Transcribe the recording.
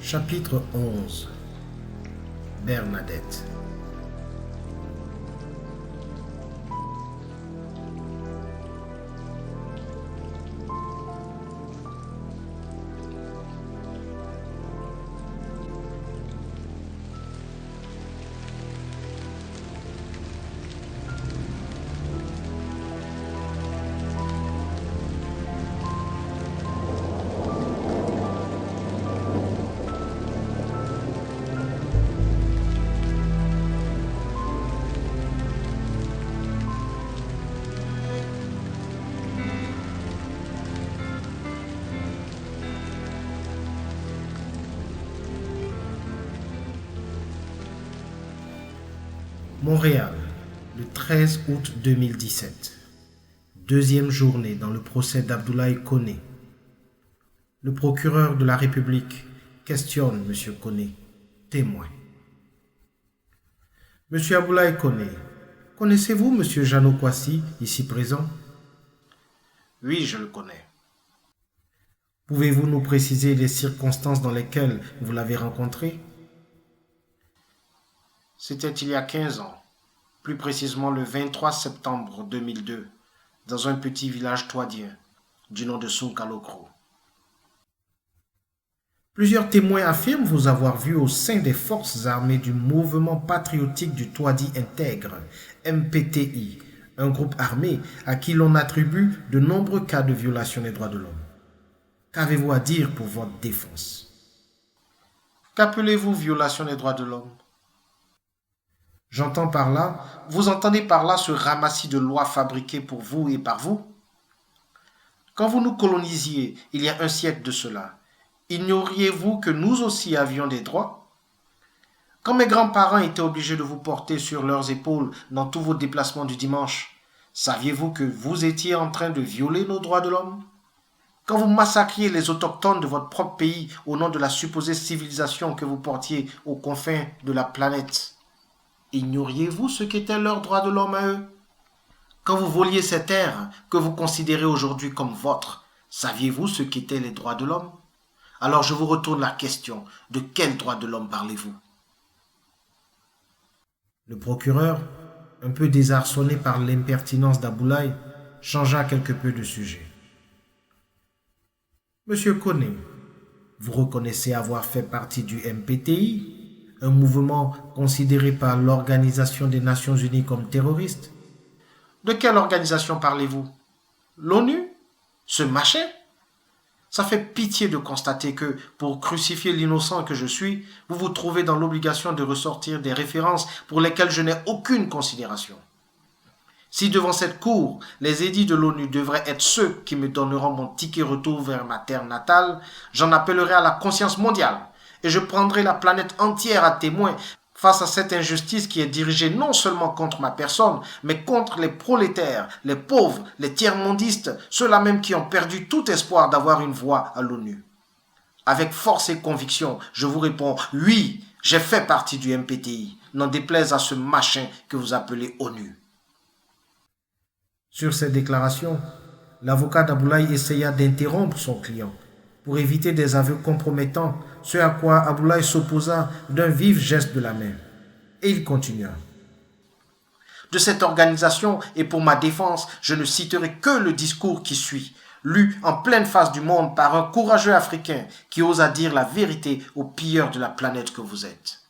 Chapitre 11. Bernadette. Montréal, le 13 août 2017. Deuxième journée dans le procès d'Abdoulaye Koné. Le procureur de la République questionne M. Koné, témoin. Monsieur Abdoulaye Koné, connaissez-vous M. Jeannot Kouassi, ici présent? Oui, je le connais. Pouvez-vous nous préciser les circonstances dans lesquelles vous l'avez rencontré? C'était il y a 15 ans, plus précisément le 23 septembre 2002, dans un petit village toadien du nom de Sunkalokro. Plusieurs témoins affirment vous avoir vu au sein des forces armées du mouvement patriotique du Toadi intègre, MPTI, un groupe armé à qui l'on attribue de nombreux cas de violation des droits de l'homme. Qu'avez-vous à dire pour votre défense? Qu'appelez-vous violation des droits de l'homme? J'entends par là, Vous entendez par là ce ramassis de lois fabriquées pour vous et par vous? Quand vous nous colonisiez il y a un siècle de cela, ignoriez-vous que nous aussi avions des droits? Quand mes grands-parents étaient obligés de vous porter sur leurs épaules dans tous vos déplacements du dimanche, saviez-vous que vous étiez en train de violer nos droits de l'homme? Quand vous massacriez les autochtones de votre propre pays au nom de la supposée civilisation que vous portiez aux confins de la planète, ignoriez-vous ce qu'étaient leurs droits de l'homme à eux? Quand vous voliez ces terres que vous considérez aujourd'hui comme vôtres, saviez-vous ce qu'étaient les droits de l'homme? Alors je vous retourne la question, de quels droits de l'homme parlez-vous? le procureur, un peu désarçonné par l'impertinence d'Abdoulaye, changea quelque peu de sujet. Monsieur Koné, vous reconnaissez avoir fait partie du MPTI, un mouvement considéré par l'Organisation des Nations Unies comme terroriste? De quelle organisation parlez-vous? L'ONU? Ce machin? Ça fait pitié de constater que, pour crucifier l'innocent que je suis, vous vous trouvez dans l'obligation de ressortir des références pour lesquelles je n'ai aucune considération. Si devant cette cour, les édits de l'ONU devraient être ceux qui me donneront mon ticket retour vers ma terre natale, j'en appellerai à la conscience mondiale et je prendrai la planète entière à témoin face à cette injustice qui est dirigée non seulement contre ma personne, mais contre les prolétaires, les pauvres, les tiers-mondistes, ceux-là même qui ont perdu tout espoir d'avoir une voix à l'ONU. Avec force et conviction, je vous réponds, oui, j'ai fait partie du MPTI, n'en déplaise à ce machin que vous appelez ONU. Sur ces déclarations, l'avocat d'Abdoulaye essaya d'interrompre son client pour éviter des aveux compromettants, ce à quoi Abdoulaye s'opposa d'un vif geste de la main. Et il continua. De cette organisation et pour ma défense, je ne citerai que le discours qui suit, lu en pleine face du monde par un courageux Africain qui osa dire la vérité aux pilleurs de la planète que vous êtes.